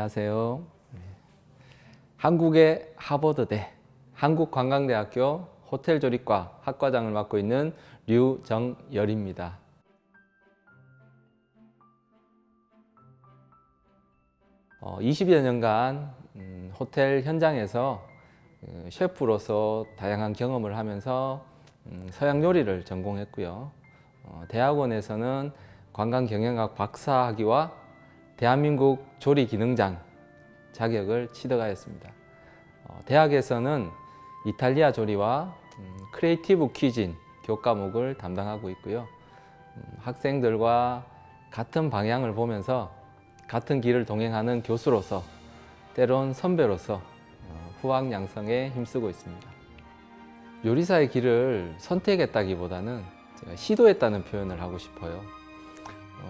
안녕하세요. 한국의 하버드대 한국관광대학교 호텔조리과 학과장을 맡고 있는 류정열입니다. 어, 20여 년간 호텔 현장에서 셰프로서 다양한 경험을 하면서 서양 요리를 전공했고요. 대학원에서는 관광경영학 박사학위와 대한민국 조리기능장 자격을 취득하였습니다. 대학에서는 이탈리아 조리와 크리에이티브 퀴진 교과목을 담당하고 있고요. 학생들과 같은 방향을 보면서 같은 길을 동행하는 교수로서 때론 선배로서 후학 양성에 힘쓰고 있습니다. 요리사의 길을 선택했다기보다는 제가 시도했다는 표현을 하고 싶어요.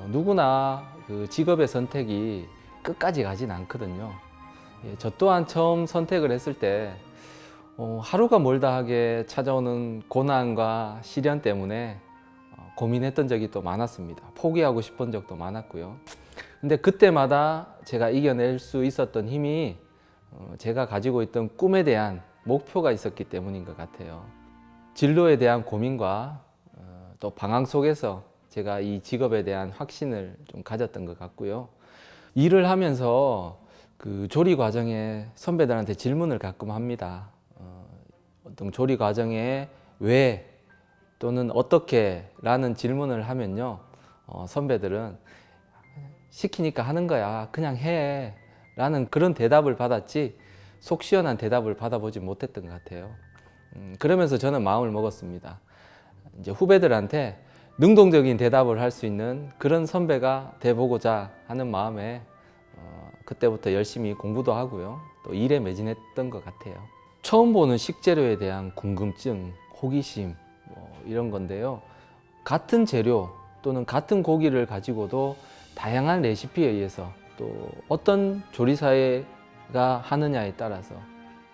누구나 그 직업의 선택이 끝까지 가진 않거든요. 저 또한 처음 선택을 했을 때 하루가 멀다 하게 찾아오는 고난과 시련 때문에 고민했던 적이 또 많았습니다. 포기하고 싶은 적도 많았고요. 근데 그때마다 제가 이겨낼 수 있었던 힘이 제가 가지고 있던 꿈에 대한 목표가 있었기 때문인 것 같아요. 진로에 대한 고민과 또 방황 속에서 제가 이 직업에 대한 확신을 좀 가졌던 것 같고요. 일을 하면서 그 조리 과정에 선배들한테 질문을 가끔 합니다. 어떤 조리 과정에 왜 또는 어떻게 라는 질문을 하면요. 선배들은 시키니까 하는 거야. 그냥 해. 라는 그런 대답을 받았지 속 시원한 대답을 받아보지 못했던 것 같아요. 그러면서 저는 마음을 먹었습니다. 이제 후배들한테 능동적인 대답을 할 수 있는 그런 선배가 돼보고자 하는 마음에 그때부터 열심히 공부도 하고요. 또 일에 매진했던 것 같아요. 처음 보는 식재료에 대한 궁금증, 호기심 이런 건데요. 같은 재료 또는 같은 고기를 가지고도 다양한 레시피에 의해서 또 어떤 조리사가 하느냐에 따라서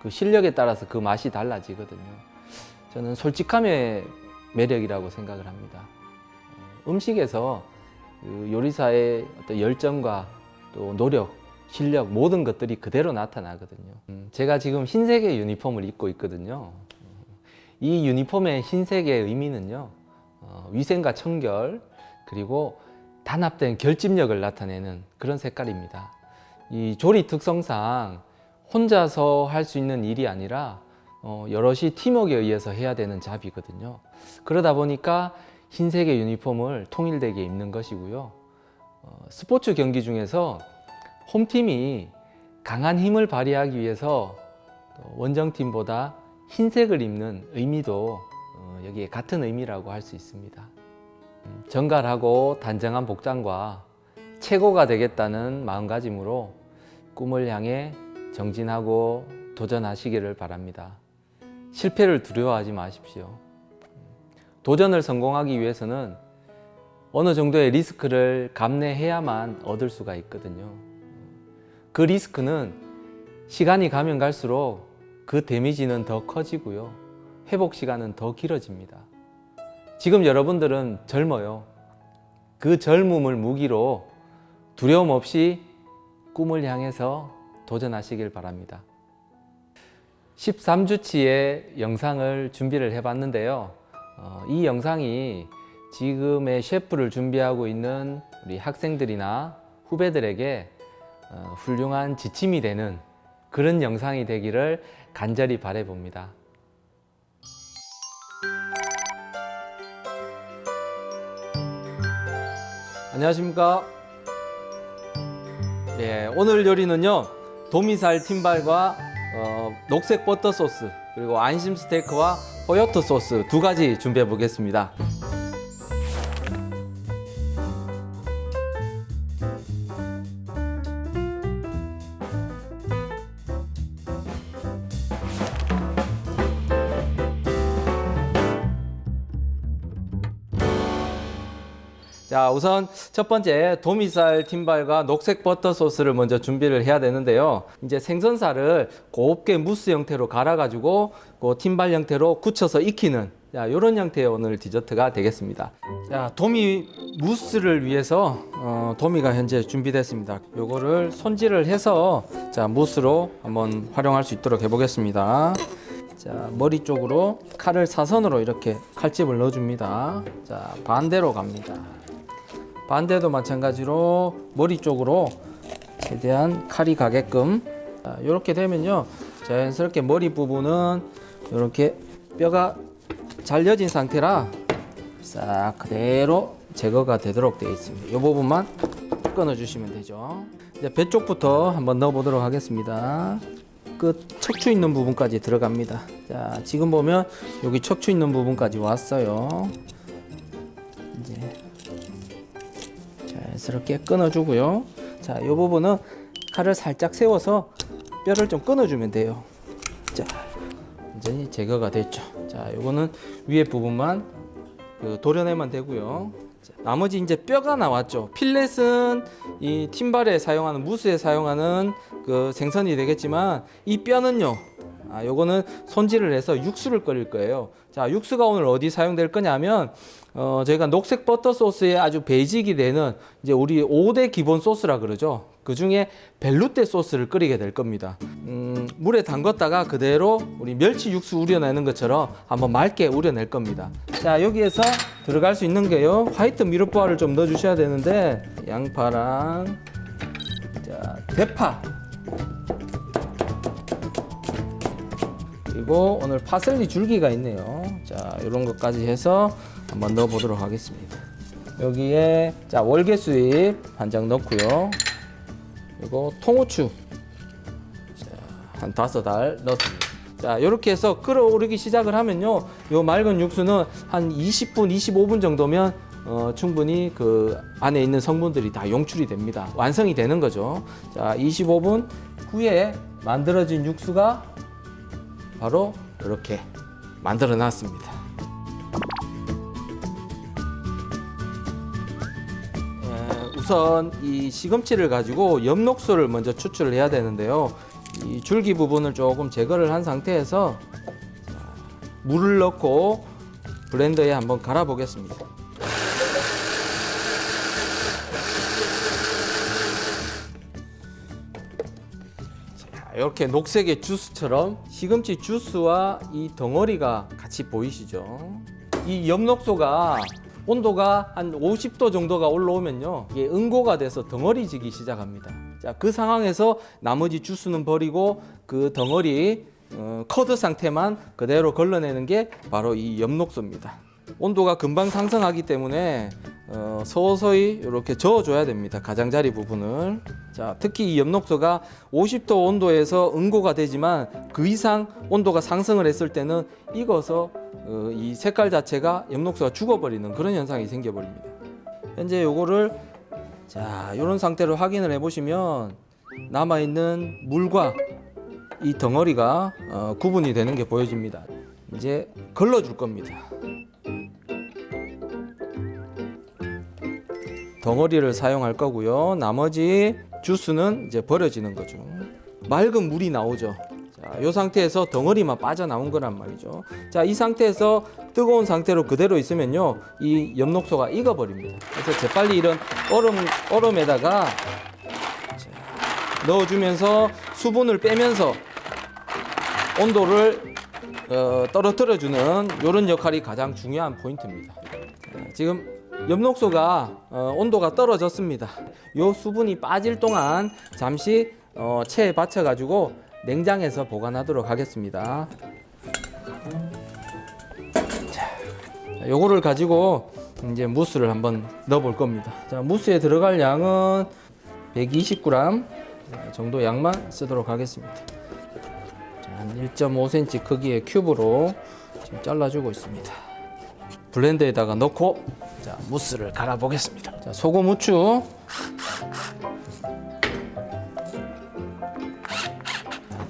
그 실력에 따라서 그 맛이 달라지거든요. 저는 솔직함의 매력이라고 생각을 합니다. 음식에서 그 요리사의 어떤 열정과 또 노력, 실력 모든 것들이 그대로 나타나거든요. 제가 지금 흰색의 유니폼을 입고 있거든요. 이 유니폼의 흰색의 의미는요. 위생과 청결 그리고 단합된 결집력을 나타내는 그런 색깔입니다. 이 조리 특성상 혼자서 할 수 있는 일이 아니라 여럿이 팀워크에 의해서 해야 되는 잡이거든요. 그러다 보니까 흰색의 유니폼을 통일되게 입는 것이고요. 스포츠 경기 중에서 홈팀이 강한 힘을 발휘하기 위해서 원정팀보다 흰색을 입는 의미도 여기에 같은 의미라고 할 수 있습니다. 정갈하고 단정한 복장과 최고가 되겠다는 마음가짐으로 꿈을 향해 정진하고 도전하시기를 바랍니다. 실패를 두려워하지 마십시오. 도전을 성공하기 위해서는 어느 정도의 리스크를 감내해야만 얻을 수가 있거든요. 그 리스크는 시간이 가면 갈수록 그 데미지는 더 커지고요. 회복 시간은 더 길어집니다. 지금 여러분들은 젊어요. 그 젊음을 무기로 두려움 없이 꿈을 향해서 도전하시길 바랍니다. 13주치의 영상을 준비를 해봤는데요. 이 영상이 지금의 셰프를 준비하고 있는 우리 학생들이나 후배들에게 훌륭한 지침이 되는 그런 영상이 되기를 간절히 바라봅니다. 안녕하십니까. 네, 오늘 요리는요 도미살 팀발과 녹색 버터 소스 그리고 안심 스테이크와 호요토 소스 두 가지 준비해 보겠습니다. 자, 우선 첫 번째 도미살 팀발과 녹색 버터 소스를 먼저 준비를 해야 되는데요. 이제 생선살을 곱게 무스 형태로 갈아가지고 그 팀발 형태로 굳혀서 익히는 자, 이런 형태의 오늘 디저트가 되겠습니다. 자, 도미 무스를 위해서 도미가 현재 준비됐습니다. 요거를 손질을 해서 자, 무스로 한번 활용할 수 있도록 해보겠습니다. 자, 머리 쪽으로 칼을 사선으로 이렇게 칼집을 넣어줍니다. 자, 반대로 갑니다. 반대도 마찬가지로 머리 쪽으로 최대한 칼이 가게끔 자, 이렇게 되면요 자연스럽게 머리 부분은 이렇게 뼈가 잘려진 상태라 싹 그대로 제거가 되도록 되어 있습니다. 이 부분만 끊어 주시면 되죠. 이제 배 쪽부터 한번 넣어 보도록 하겠습니다. 끝 척추 있는 부분까지 들어갑니다. 자, 지금 보면 여기 척추 있는 부분까지 왔어요. 이제 자연스럽게 끊어주고요. 자, 이 부분은 칼을 살짝 세워서 뼈를 좀 끊어주면 돼요. 자, 완전히 제거가 됐죠. 자, 이거는 위에 부분만 도려내면 되고요. 자, 나머지 이제 뼈가 나왔죠. 필렛은 이 팀발에 사용하는 무스에 사용하는 그 생선이 되겠지만 이 뼈는요. 요거는 손질을 해서 육수를 끓일 거예요. 자, 육수가 오늘 어디 사용될 거냐면 저희가 녹색 버터 소스에 아주 베이직이 되는 이제 우리 5대 기본 소스라 그러죠. 그 중에 벨루테 소스를 끓이게 될 겁니다. 물에 담갔다가 그대로 우리 멸치 육수 우려내는 것처럼 한번 맑게 우려낼 겁니다. 자, 여기에서 들어갈 수 있는 게요. 화이트 미숫가루를 좀 넣어 주셔야 되는데 양파랑 자, 대파 그리고 오늘 파슬리 줄기가 있네요. 자, 이런 것까지 해서 한번 넣어 보도록 하겠습니다. 여기에 자, 월계수잎 한 장 넣고요. 그리고 통후추 자, 한 5알 넣습니다. 자, 이렇게 해서 끓어오르기 시작을 하면요. 요 맑은 육수는 한 20분, 25분 정도면 충분히 그 안에 있는 성분들이 다 용출이 됩니다. 완성이 되는 거죠. 자, 25분 후에 만들어진 육수가 바로 이렇게 만들어 놨습니다. 우선 이 시금치를 가지고 엽록소를 먼저 추출을 해야 되는데요. 이 줄기 부분을 조금 제거를 한 상태에서 물을 넣고 블렌더에 한번 갈아 보겠습니다. 이렇게 녹색의 주스처럼 시금치 주스와 이 덩어리가 같이 보이시죠? 이 엽록소가 온도가 한 50도 정도가 올라오면요 이게 응고가 돼서 덩어리지기 시작합니다. 자, 그 상황에서 나머지 주스는 버리고 그 덩어리 커드 상태만 그대로 걸러내는 게 바로 이 엽록소입니다. 온도가 금방 상승하기 때문에 서서히 이렇게 저어줘야 됩니다. 가장자리 부분을. 자, 특히 이 엽록소가 50도 온도에서 응고가 되지만 그 이상 온도가 상승을 했을 때는 익어서 이 색깔 자체가 엽록소가 죽어버리는 그런 현상이 생겨버립니다. 현재 요거를 자, 이런 상태로 확인을 해보시면 남아있는 물과 이 덩어리가 구분이 되는 게 보여집니다. 이제 걸러줄 겁니다. 덩어리를 사용할 거고요. 나머지 주스는 이제 버려지는 거죠. 맑은 물이 나오죠. 자, 이 상태에서 덩어리만 빠져나온 거란 말이죠. 자, 이 상태에서 뜨거운 상태로 그대로 있으면요, 이 엽록소가 익어버립니다. 그래서 재빨리 이런 얼음에다가 넣어주면서 수분을 빼면서 온도를 떨어뜨려주는 이런 역할이 가장 중요한 포인트입니다. 지금 엽록소가 온도가 떨어졌습니다. 이 수분이 빠질 동안 잠시 체에 받쳐 가지고 냉장에서 보관하도록 하겠습니다. 자, 요거를 가지고 이제 무스를 한번 넣어 볼 겁니다. 자, 무스에 들어갈 양은 120g 정도 양만 쓰도록 하겠습니다. 자, 한 1.5cm 크기의 큐브로 지금 잘라주고 있습니다. 블렌더에다가 넣고 자, 무스를 갈아 보겠습니다. 자, 소금, 후추,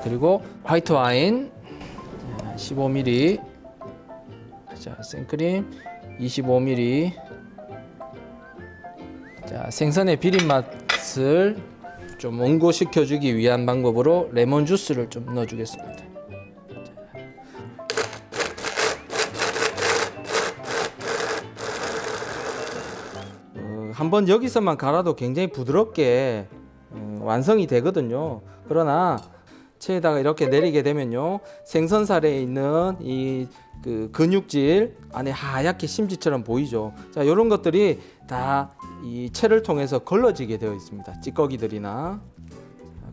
그리고 화이트 와인 15ml, 자, 생크림 25ml, 자, 생선의 비린 맛을 좀 원고시켜주기 위한 방법으로 레몬 주스를 좀 넣어주겠습니다. 한번 여기서만 갈아도 굉장히 부드럽게 완성이 되거든요. 그러나 체에다가 이렇게 내리게 되면요, 생선살에 있는 이 근육질 안에 하얗게 심지처럼 보이죠. 자, 이런 것들이 다 이 체를 통해서 걸러지게 되어 있습니다. 찌꺼기들이나.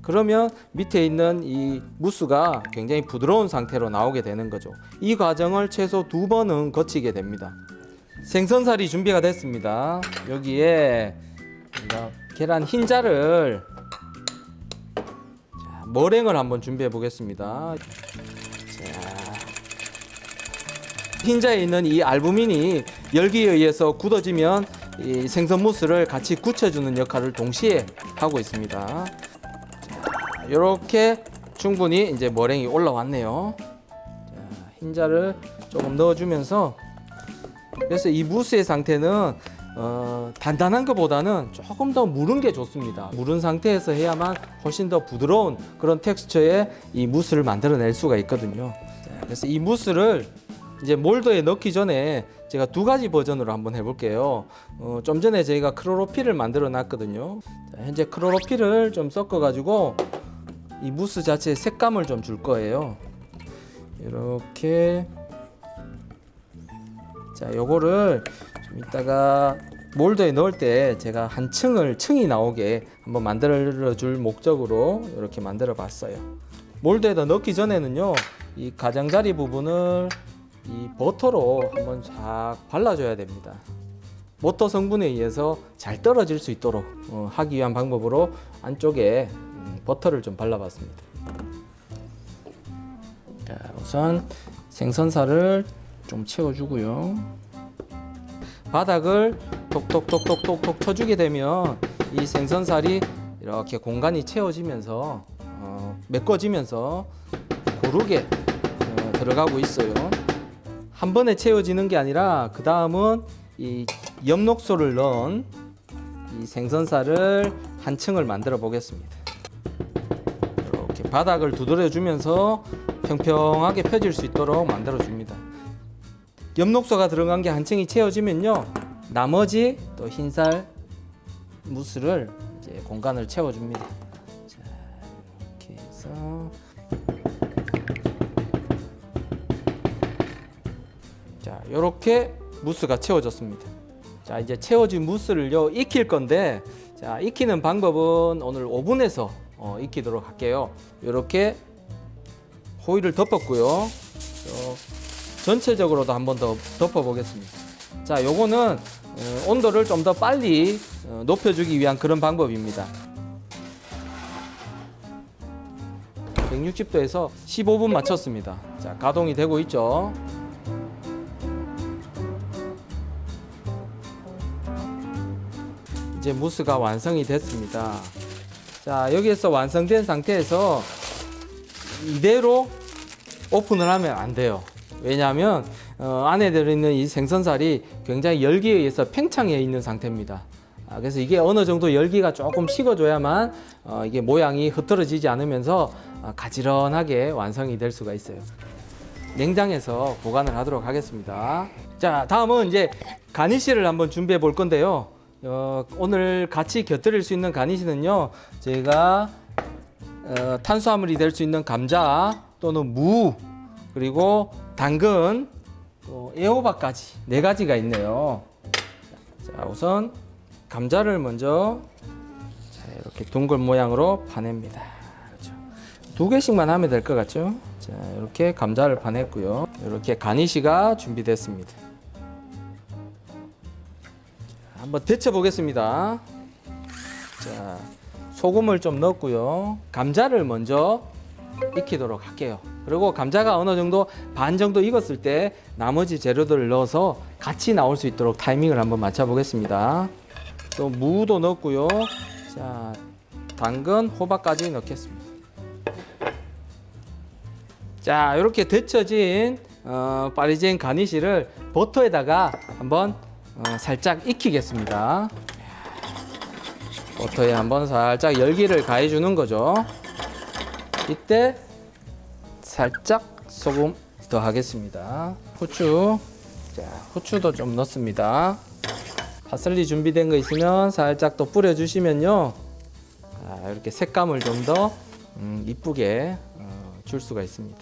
그러면 밑에 있는 이 무스가 굉장히 부드러운 상태로 나오게 되는 거죠. 이 과정을 최소 2번은 거치게 됩니다. 생선살이 준비가 됐습니다. 여기에 계란 흰자를, 머랭을 한번 준비해 보겠습니다. 흰자에 있는 이 알부민이 열기에 의해서 굳어지면 이 생선 무스를 같이 굳혀주는 역할을 동시에 하고 있습니다. 이렇게 충분히 이제 머랭이 올라왔네요. 흰자를 조금 넣어주면서, 그래서 이 무스의 상태는 단단한 것보다는 조금 더 무른 게 좋습니다. 무른 상태에서 해야만 훨씬 더 부드러운 그런 텍스처의 이 무스를 만들어낼 수가 있거든요. 그래서 이 무스를 이제 몰드에 넣기 전에 제가 2가지 버전으로 한번 해볼게요. 좀 전에 저희가 크로로필을 만들어 놨거든요. 현재 크로로필을 좀 섞어 가지고 이 무스 자체의 색감을 좀 줄 거예요. 이렇게. 자, 요거를 좀 이따가 몰드에 넣을 때 제가 한 층이 나오게 한번 만들어 줄 목적으로 이렇게 만들어 봤어요. 몰드에다 넣기 전에는요, 이 가장자리 부분을 이 버터로 한번 쫙 발라줘야 됩니다. 버터 성분에 의해서 잘 떨어질 수 있도록 하기 위한 방법으로 안쪽에 버터를 좀 발라봤습니다. 자, 우선 생선살을 좀 채워주고요. 바닥을 톡톡톡톡톡톡 쳐주게 되면 이 생선살이 이렇게 공간이 채워지면서 메꿔지면서 고르게 들어가고 있어요. 한 번에 채워지는 게 아니라 그 다음은 이 엽록소를 넣은 이 생선살을 한 층을 만들어 보겠습니다. 이렇게 바닥을 두드려 주면서 평평하게 펴질 수 있도록 만들어 줍니다. 엽록소가 들어간 게 한 층이 채워지면요, 나머지 또 흰살 무스를 이제 공간을 채워줍니다. 자, 이렇게 해서, 자, 이렇게 무스가 채워졌습니다. 자, 이제 채워진 무스를요 익힐 건데, 자, 익히는 방법은 오늘 오븐에서 익히도록 할게요. 이렇게 호일을 덮었고요. 전체적으로도 한번 더 덮어 보겠습니다. 자, 요거는 온도를 좀 더 빨리 높여주기 위한 그런 방법입니다. 160도에서 15분 맞췄습니다. 자, 가동이 되고 있죠. 이제 무스가 완성이 됐습니다. 자, 여기에서 완성된 상태에서 이대로 오픈을 하면 안 돼요. 왜냐하면 안에 들어있는 이 생선살이 굉장히 열기에 의해서 팽창해 있는 상태입니다. 그래서 이게 어느 정도 열기가 조금 식어줘야만 이게 모양이 흐트러지지 않으면서 가지런하게 완성이 될 수가 있어요. 냉장에서 보관을 하도록 하겠습니다. 자, 다음은 이제 가니쉬를 한번 준비해 볼 건데요. 오늘 같이 곁들일 수 있는 가니쉬는요, 저희가 탄수화물이 될 수 있는 감자 또는 무, 그리고 당근, 또 애호박까지 4가지가 있네요. 자, 우선 감자를 먼저, 자, 이렇게 둥글 모양으로 파냅니다. 그렇죠. 2개씩만 하면 될 것 같죠? 자, 이렇게 감자를 파냈고요. 이렇게 가니쉬가 준비됐습니다. 자, 한번 데쳐 보겠습니다. 자, 소금을 좀 넣고요. 감자를 먼저 익히도록 할게요. 그리고 감자가 어느 정도 반 정도 익었을 때 나머지 재료들을 넣어서 같이 나올 수 있도록 타이밍을 한번 맞춰 보겠습니다. 또 무도 넣고요. 자, 당근, 호박까지 넣겠습니다. 자, 이렇게 데쳐진 파리지엔 가니쉬를 버터에다가 한번 살짝 익히겠습니다. 버터에 한번 살짝 열기를 가해 주는 거죠. 이때 살짝 소금 더 하겠습니다. 후추. 자, 후추도 좀 넣습니다. 파슬리 준비된 거 있으면 살짝 또 뿌려 주시면요. 이렇게 색감을 좀 더 이쁘게 줄 수가 있습니다.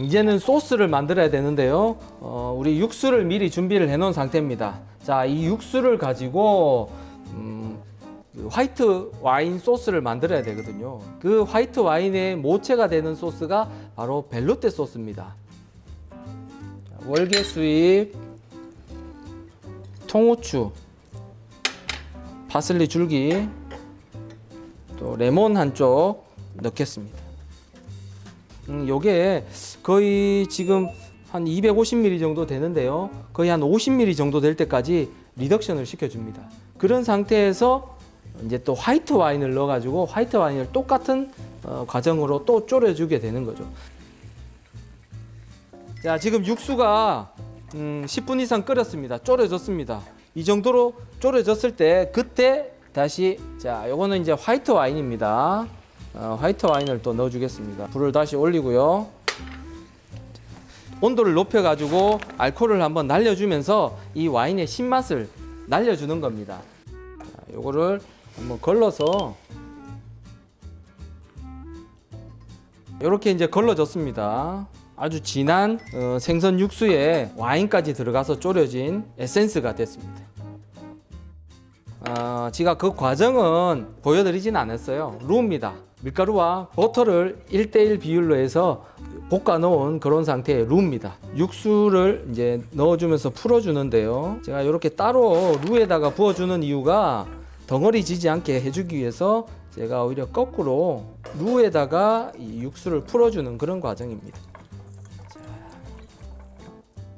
이제는 소스를 만들어야 되는데요. 우리 육수를 미리 준비를 해 놓은 상태입니다. 자, 이 육수를 가지고 화이트 와인 소스를 만들어야 되거든요. 그 화이트 와인의 모체가 되는 소스가 바로 벨루테 소스입니다. 월계 수잎, 통후추, 파슬리 줄기, 또 레몬 한쪽 넣겠습니다. 요게 거의 지금 한 250ml 정도 되는데요. 거의 한 50ml 정도 될 때까지 리덕션을 시켜줍니다. 그런 상태에서 이제 또 화이트 와인을 넣어가지고 화이트 와인을 똑같은 과정으로 또 졸여주게 되는 거죠. 자, 지금 육수가 10분 이상 끓였습니다. 졸여졌습니다. 이 정도로 졸여졌을 때 그때 다시, 자, 요거는 이제 화이트 와인입니다. 화이트 와인을 또 넣어주겠습니다. 불을 다시 올리고요. 온도를 높여가지고 알코올을 한번 날려주면서 이 와인의 신맛을 날려주는 겁니다. 자, 요거를 한번 걸러서 이렇게 이제 걸러졌습니다. 아주 진한 생선 육수에 와인까지 들어가서 졸여진 에센스가 됐습니다. 제가 그 과정은 보여드리진 않았어요. 루입니다. 밀가루와 버터를 1:1 비율로 해서 볶아 놓은 그런 상태의 루입니다. 육수를 이제 넣어주면서 풀어주는데요. 제가 이렇게 따로 루에다가 부어주는 이유가 덩어리 지지 않게 해주기 위해서 제가 오히려 거꾸로 루에다가 이 육수를 풀어주는 그런 과정입니다.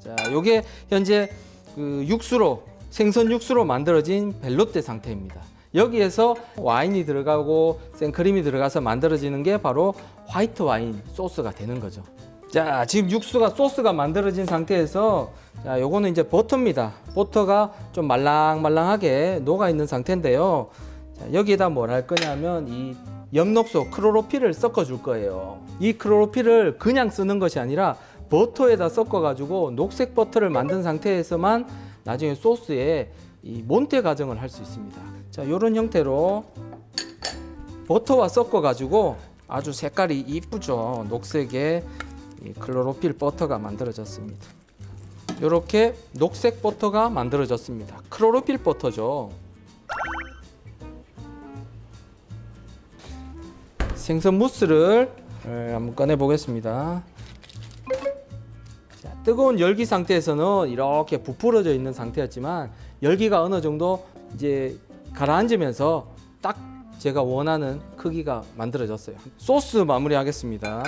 자, 요게 현재 그 육수로, 생선 육수로 만들어진 벨로테 상태입니다. 여기에서 와인이 들어가고 생크림이 들어가서 만들어지는 게 바로 화이트 와인 소스가 되는 거죠. 자, 지금 육수가, 소스가 만들어진 상태에서, 자, 요거는 이제 버터입니다. 버터가 좀 말랑말랑하게 녹아 있는 상태인데요. 자, 여기에다 뭘 할 거냐면 이 엽록소 크로로필을 섞어 줄 거예요. 이 크로로필을 그냥 쓰는 것이 아니라 버터에다 섞어 가지고 녹색 버터를 만든 상태에서만 나중에 소스에 이 몬테 과정을 할 수 있습니다. 자, 이런 형태로 버터와 섞어 가지고 아주 색깔이 이쁘죠. 녹색의 이 클로로필 버터가 만들어졌습니다. 이렇게 녹색 버터가 만들어졌습니다. 클로로필 버터죠. 생선 무스를 한번 꺼내 보겠습니다. 자, 뜨거운 열기 상태에서는 이렇게 부풀어져 있는 상태였지만 열기가 어느 정도 이제 가라앉으면서 딱 제가 원하는 크기가 만들어졌어요. 소스 마무리 하겠습니다.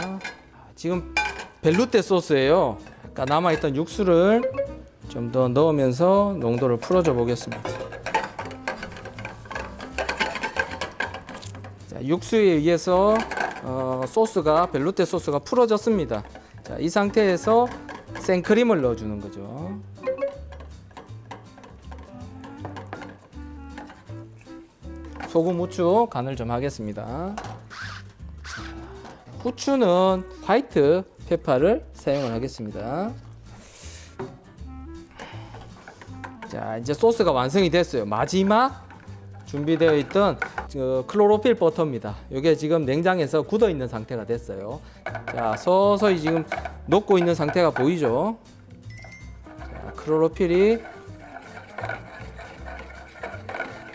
지금 벨루테 소스예요. 아까 남아있던 육수를 좀 더 넣으면서 농도를 풀어줘 보겠습니다. 자, 육수에 의해서 소스가, 벨루테 소스가 풀어졌습니다. 자, 이 상태에서 생크림을 넣어주는 거죠. 소금, 후추 간을 좀 하겠습니다. 후추는 화이트 페퍼를 사용을 하겠습니다. 자, 이제 소스가 완성이 됐어요. 마지막 준비되어 있던 클로로필 버터입니다. 이게 지금 냉장에서 굳어 있는 상태가 됐어요. 자, 서서히 지금 녹고 있는 상태가 보이죠? 자, 클로로필이,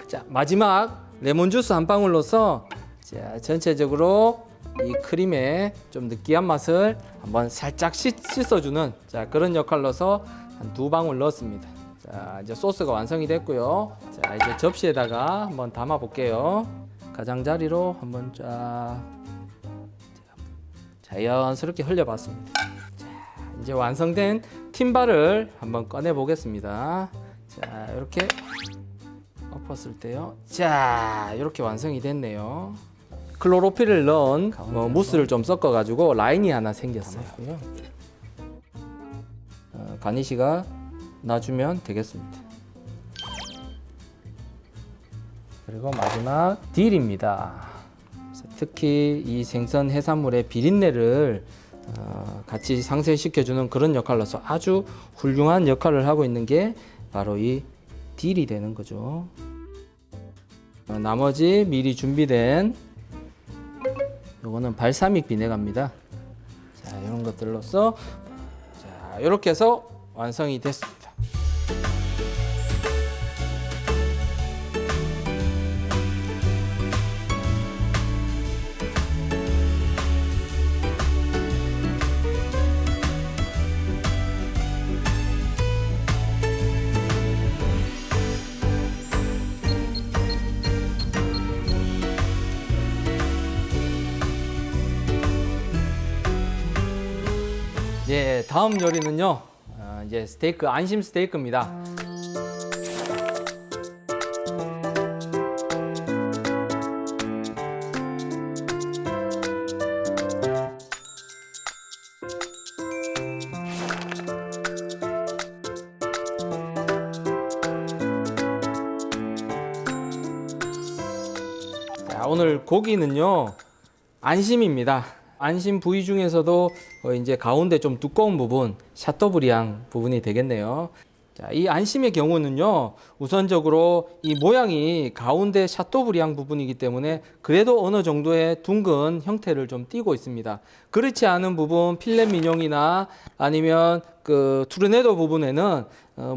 자, 마지막 레몬 주스 한 방울 넣어서, 자, 전체적으로 이 크림의 좀 느끼한 맛을 한번 살짝 씻어주는, 자, 그런 역할로서 한 2방울 넣었습니다. 자, 이제 소스가 완성이 됐고요. 자, 이제 접시에다가 한번 담아 볼게요. 가장자리로 한번 쫙 자연스럽게 흘려봤습니다. 자, 이제 완성된 팀바를 한번 꺼내 보겠습니다. 자, 이렇게 엎었을 때요. 자, 이렇게 완성이 됐네요. 클로로필을 넣은 무스를 좀 섞어가지고 라인이 하나 생겼어요. 가니쉬가 놔주면 되겠습니다. 그리고 마지막 딜입니다. 특히 이 생선 해산물의 비린내를 같이 상쇄시켜주는 그런 역할로서 아주 훌륭한 역할을 하고 있는 게 바로 이 딜이 되는 거죠. 나머지 미리 준비된 요거는 발사믹 비네가입니다. 자, 이런 것들로서 자, 이렇게 해서 완성이 됐습니다. 예, 다음 요리는요. 이제 스테이크 안심 스테이크입니다. 자, 오늘 고기는요. 안심입니다. 안심 부위 중에서도 이제 가운데 좀 두꺼운 부분, 샤토브리앙 부분이 되겠네요. 자, 이 안심의 경우는요, 우선적으로 이 모양이 가운데 샤토브리앙 부분이기 때문에 그래도 어느 정도의 둥근 형태를 좀 띠고 있습니다. 그렇지 않은 부분, 필렛 미뇽이나 아니면 그 투르네도 부분에는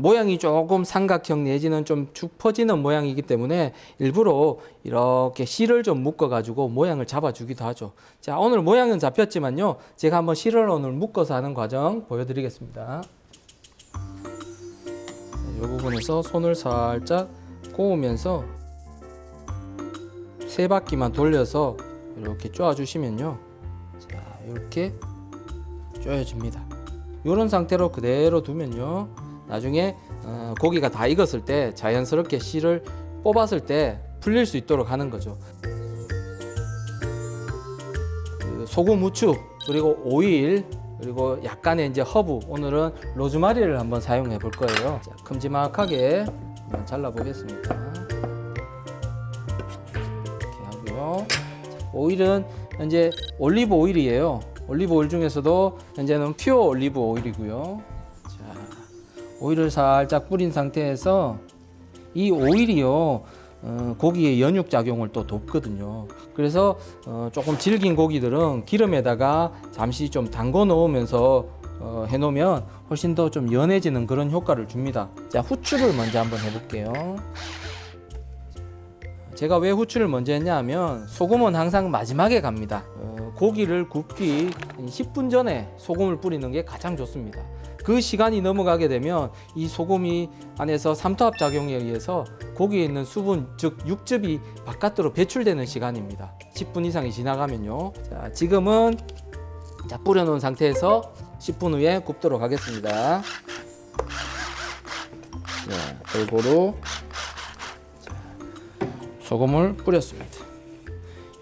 모양이 조금 삼각형 내지는 좀 축 퍼지는 모양이기 때문에 일부러 이렇게 실을 좀 묶어 가지고 모양을 잡아 주기도 하죠. 자, 오늘 모양은 잡혔지만요, 제가 한번 실을 오늘 묶어서 하는 과정 보여드리겠습니다. 이 부분에서 손을 살짝 고우면서 세 바퀴만 돌려서 이렇게 쪼아 주시면요, 자, 이렇게 쪼여집니다. 이런 상태로 그대로 두면요, 나중에 고기가 다 익었을 때 자연스럽게 실을 뽑았을 때 풀릴 수 있도록 하는 거죠. 소금, 후추, 그리고 오일, 그리고 약간의 이제 허브, 오늘은 로즈마리를 한번 사용해 볼 거예요. 자, 큼지막하게 한번 잘라 보겠습니다. 이렇게 하고요. 자, 오일은 현재 올리브 오일이에요. 올리브 오일 중에서도 현재는 퓨어 올리브 오일이고요. 자, 오일을 살짝 뿌린 상태에서 이 오일이요, 고기의 연육 작용을 또 돕거든요. 그래서 조금 질긴 고기들은 기름에다가 잠시 좀 담궈 놓으면서 해놓으면 훨씬 더 좀 연해지는 그런 효과를 줍니다. 자, 후추를 먼저 한번 해볼게요. 제가 왜 후추를 먼저 했냐 하면 소금은 항상 마지막에 갑니다. 고기를 굽기 10분 전에 소금을 뿌리는 게 가장 좋습니다. 그 시간이 넘어가게 되면 이 소금이 안에서 삼투압 작용에 의해서 고기에 있는 수분, 즉 육즙이 바깥으로 배출되는 시간입니다. 10분 이상이 지나가면요. 자, 지금은 자, 뿌려놓은 상태에서 10분 후에 굽도록 하겠습니다. 자, 골고루 소금을 뿌렸습니다.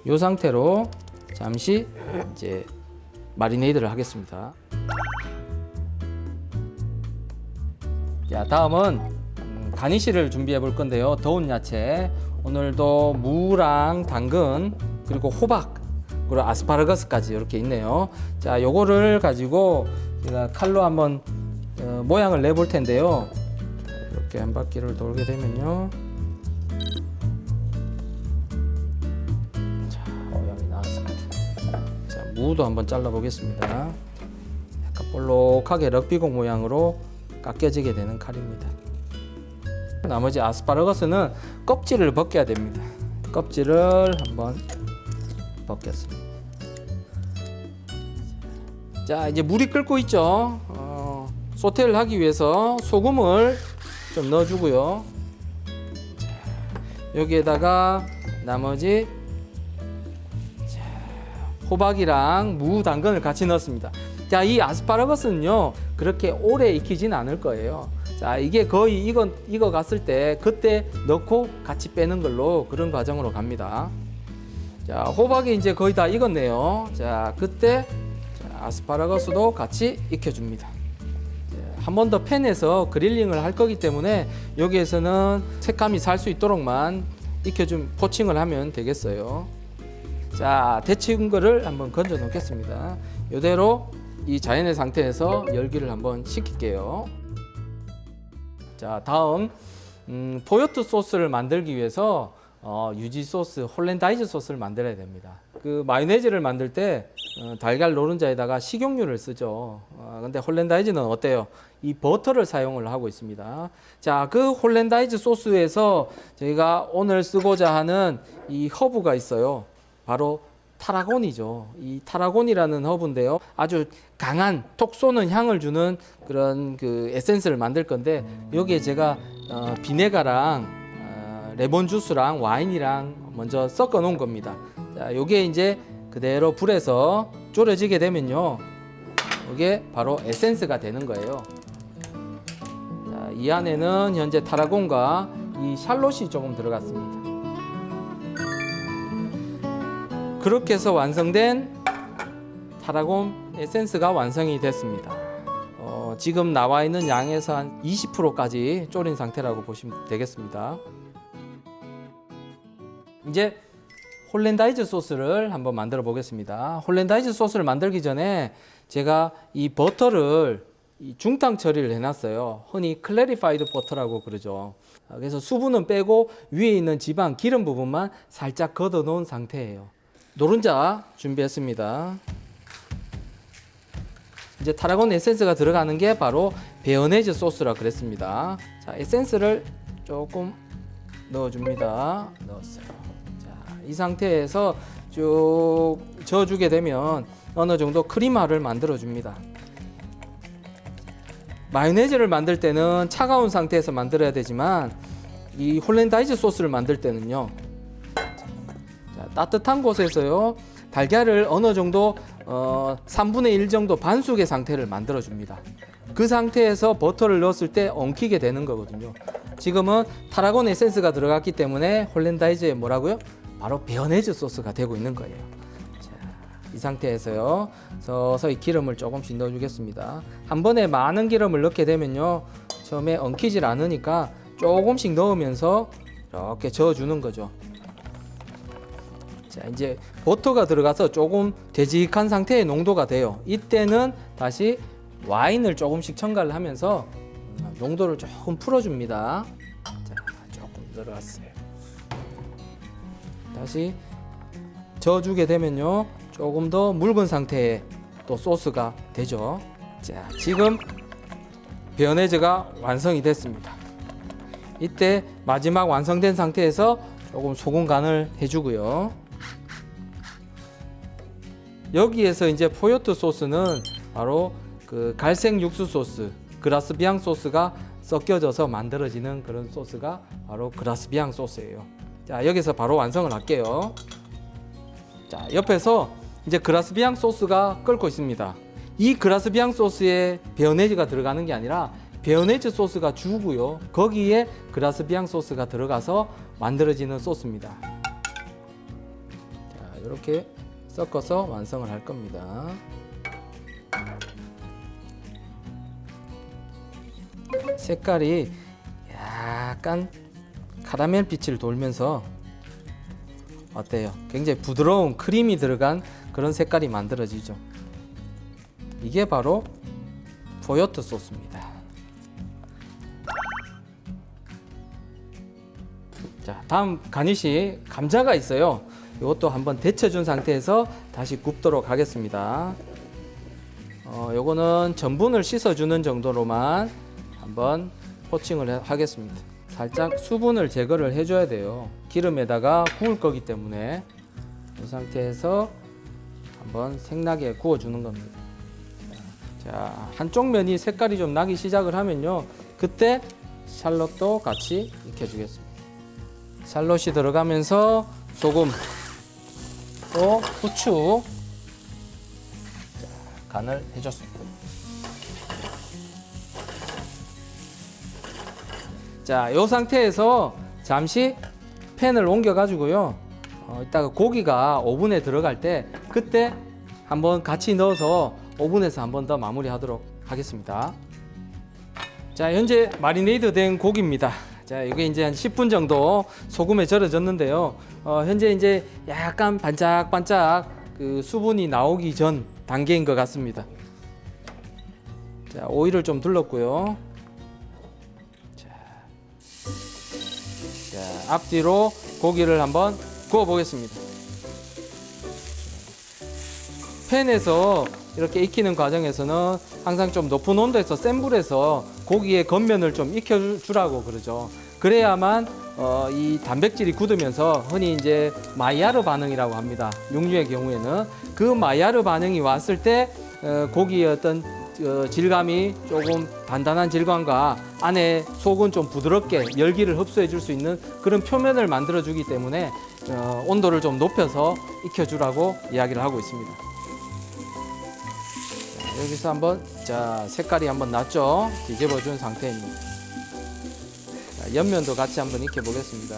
이 상태로 잠시 이제 마리네이드를 하겠습니다. 자, 다음은 가니쉬를 준비해 볼 건데요. 더운 야채, 오늘도 무랑 당근, 그리고 호박, 그리고 아스파라거스까지 이렇게 있네요. 자, 요거를 가지고 제가 칼로 한번 모양을 내볼 텐데요. 이렇게 한 바퀴를 돌게 되면요, 자, 모양이 나왔습니다. 자, 무도 한번 잘라 보겠습니다. 약간 볼록하게 럭비공 모양으로 깎여지게 되는 칼입니다. 나머지 아스파라거스는 껍질을 벗겨야 됩니다. 껍질을 한번 벗겼습니다. 자, 이제 물이 끓고 있죠. 소테를 하기 위해서 소금을 좀 넣어주고요. 자, 여기에다가 나머지 호박이랑 무, 당근을 같이 넣었습니다. 자, 이 아스파라거스는요, 그렇게 오래 익히진 않을 거예요. 자, 이게 거의 익어 갔을 때 그때 넣고 같이 빼는 걸로 그런 과정으로 갑니다. 자, 호박이 이제 거의 다 익었네요. 자, 그때 아스파라거스도 같이 익혀줍니다. 한 번 더 팬에서 그릴링을 할 거기 때문에 여기에서는 색감이 살 수 있도록만 익혀준 포칭을 하면 되겠어요. 자, 데친 거를 한번 건져 놓겠습니다. 이대로 이 자연의 상태에서 열기를 한번 식힐게요. 자, 다음 포요트 소스를 만들기 위해서 유지 소스, 홀랜다이즈 소스를 만들어야 됩니다. 그 마요네즈를 만들 때 달걀 노른자에다가 식용유를 쓰죠. 근데 홀랜다이즈는 어때요? 이 버터를 사용을 하고 있습니다. 자, 그 홀랜다이즈 소스에서 저희가 오늘 쓰고자 하는 이 허브가 있어요. 바로 타라곤이죠. 이 타라곤이라는 허브인데요. 아주 강한 톡 쏘는 향을 주는 그런 그 에센스를 만들 건데 여기에 제가 비네가랑 레몬 주스랑 와인이랑 먼저 섞어 놓은 겁니다. 자, 요게 이제 그대로 불에서 졸여지게 되면요. 이게 바로 에센스가 되는 거예요. 자, 이 안에는 현재 타라곤과 이 샬롯이 조금 들어갔습니다. 그렇게 해서 완성된 타라곤 에센스가 완성이 됐습니다. 지금 나와 있는 양에서 한 20%까지 졸인 상태라고 보시면 되겠습니다. 이제 홀랜다이즈 소스를 한번 만들어 보겠습니다. 홀랜다이즈 소스를 만들기 전에 제가 이 버터를 중탕 처리를 해놨어요. 흔히 클래리파이드 버터라고 그러죠. 그래서 수분은 빼고 위에 있는 지방, 기름 부분만 살짝 걷어 놓은 상태예요. 노른자 준비했습니다. 이제 타라곤 에센스가 들어가는 게 바로 베어네즈 소스라 그랬습니다. 자, 에센스를 조금 넣어줍니다. 넣었어요. 자, 이 상태에서 쭉 저어주게 되면 어느 정도 크림화를 만들어 줍니다. 마요네즈를 만들 때는 차가운 상태에서 만들어야 되지만 이 홀랜다이즈 소스를 만들 때는요, 자, 따뜻한 곳에서요 달걀을 어느 정도 3분의 1 정도 반숙의 상태를 만들어 줍니다. 그 상태에서 버터를 넣었을 때 엉키게 되는 거거든요. 지금은 타라곤 에센스가 들어갔기 때문에 홀랜다이즈에 뭐라고요? 바로 베어네즈 소스가 되고 있는 거예요. 자, 이 상태에서요 서서히 기름을 조금씩 넣어 주겠습니다. 한 번에 많은 기름을 넣게 되면요 처음에 엉키질 않으니까 조금씩 넣으면서 이렇게 저어 주는 거죠. 자, 이제 버터가 들어가서 조금 되직한 상태의 농도가 돼요. 이때는 다시 와인을 조금씩 첨가를 하면서 농도를 조금 풀어줍니다. 자, 조금 들어갔어요. 다시 저어주게 되면요 조금 더 묽은 상태의 또 소스가 되죠. 자, 지금 베어네즈가 완성이 됐습니다. 이때 마지막 완성된 상태에서 조금 소금 간을 해주고요. 여기에서 이제 포요트 소스는 바로 그 갈색 육수 소스, 그라스비앙 소스가 섞여져서 만들어지는 그런 소스가 바로 그라스비앙 소스예요. 자, 여기서 바로 완성을 할게요. 자, 옆에서 이제 그라스비앙 소스가 끓고 있습니다. 이 그라스비앙 소스에 베어네즈가 들어가는 게 아니라 베어네즈 소스가 주고요. 거기에 그라스비앙 소스가 들어가서 만들어지는 소스입니다. 자, 이렇게 섞어서 완성을 할 겁니다. 색깔이 약간 카라멜 빛을 돌면서 어때요? 굉장히 부드러운 크림이 들어간 그런 색깔이 만들어지죠. 이게 바로 포요트 소스입니다. 자, 다음 가니쉬 감자가 있어요. 이것도 한번 데쳐준 상태에서 다시 굽도록 하겠습니다. 요거는 전분을 씻어주는 정도로만 한번 포칭을 하겠습니다. 살짝 수분을 제거를 해줘야 돼요. 기름에다가 구울 거기 때문에 이 상태에서 한번 색나게 구워주는 겁니다. 자, 한쪽 면이 색깔이 좀 나기 시작을 하면요, 그때 샬롯도 같이 익혀주겠습니다. 샬롯이 들어가면서 소금 또 후추 간을 해줬습니다. 자, 이 상태에서 잠시 팬을 옮겨 가지고요, 이따가 고기가 오븐에 들어갈 때 그때 한번 같이 넣어서 오븐에서 한번 더 마무리하도록 하겠습니다. 자, 현재 마리네이드 된 고기입니다. 자, 이게 이제 한 10분 정도 소금에 절여졌는데요. 현재 이제 약간 반짝반짝 그 수분이 나오기 전 단계인 것 같습니다. 자, 오일을 좀 둘렀고요. 자, 앞뒤로 고기를 한번 구워 보겠습니다. 팬에서 이렇게 익히는 과정에서는 항상 좀 높은 온도에서 센 불에서 고기의 겉면을 좀 익혀주라고 그러죠. 그래야만 이 단백질이 굳으면서 흔히 이제 마이야르 반응이라고 합니다. 육류의 경우에는 그 마이야르 반응이 왔을 때 고기의 어떤 질감이 조금 단단한 질감과 안에 속은 좀 부드럽게 열기를 흡수해 줄 수 있는 그런 표면을 만들어 주기 때문에 온도를 좀 높여서 익혀주라고 이야기를 하고 있습니다. 자, 여기서 한번 색깔이 한번 났죠? 뒤집어 준 상태입니다. 자, 옆면도 같이 한번 익혀 보겠습니다.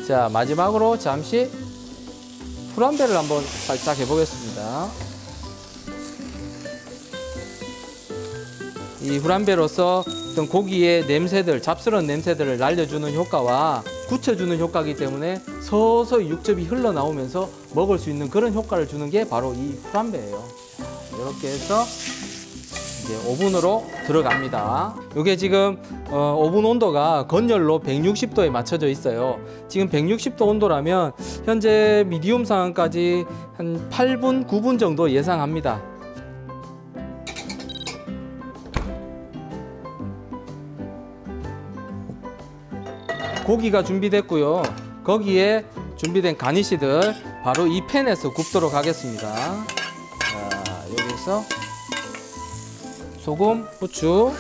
자, 마지막으로 잠시 후란배를 한번 살짝 해보겠습니다. 이 후란배로서 어떤 고기의 냄새들, 잡스러운 냄새들을 날려주는 효과와 굳혀주는 효과이기 때문에 서서히 육즙이 흘러나오면서 먹을 수 있는 그런 효과를 주는 게 바로 이 후란배예요. 이렇게 해서 이제 오븐으로 들어갑니다. 이게 지금 오븐 온도가 건열로 160도에 맞춰져 있어요. 지금 160도 온도라면 현재 미디움 상황까지 한 8분, 9분 정도 예상합니다. 고기가 준비됐고요. 거기에 준비된 가니쉬들 바로 이 팬에서 굽도록 하겠습니다. 자, 여기서 소금, 후추,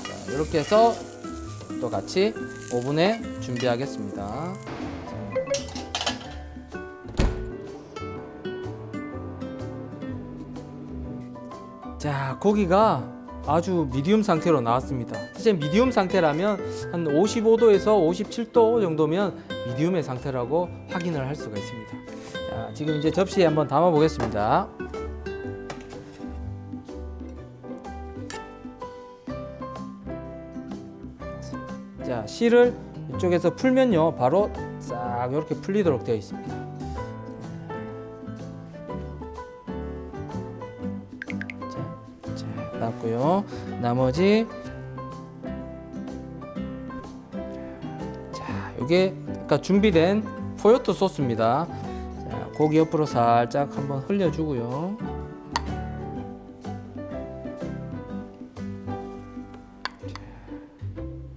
자, 이렇게 해서 또 같이 오븐에 준비하겠습니다. 자, 고기가 아주 미디움 상태로 나왔습니다. 실제 미디움 상태라면 한 55도에서 57도 정도면 미디움의 상태라고 확인을 할 수가 있습니다. 자, 지금 이제 접시에 한번 담아 보겠습니다. 자, 실을 이쪽에서 풀면요, 바로 싹 이렇게 풀리도록 되어 있습니다. 놨고요. 나머지 자, 이게 아까 준비된 포요토 소스입니다. 자, 고기 옆으로 살짝 한번 흘려주고요.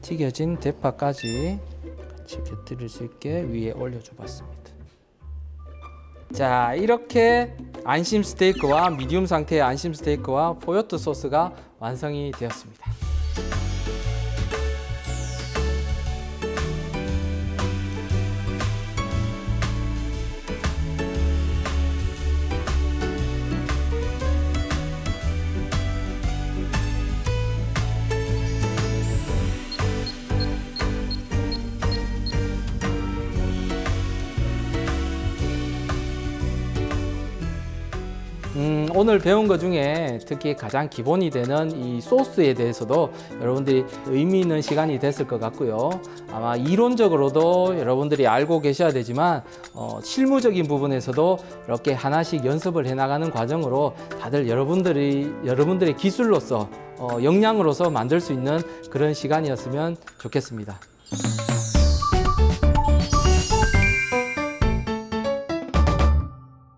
튀겨진 대파까지 같이 곁들일 수 있게 위에 올려줘 봤습니다. 자, 이렇게 안심 스테이크와 미디움 상태의 안심 스테이크와 포요토 소스가 완성이 되었습니다. 오늘 배운 것 중에 특히 가장 기본이 되는 이 소스에 대해서도 여러분들이 의미 있는 시간이 됐을 것 같고요. 아마 이론적으로도 여러분들이 알고 계셔야 되지만 실무적인 부분에서도 이렇게 하나씩 연습을 해나가는 과정으로 다들 여러분들의 기술로서 역량으로서 만들 수 있는 그런 시간이었으면 좋겠습니다.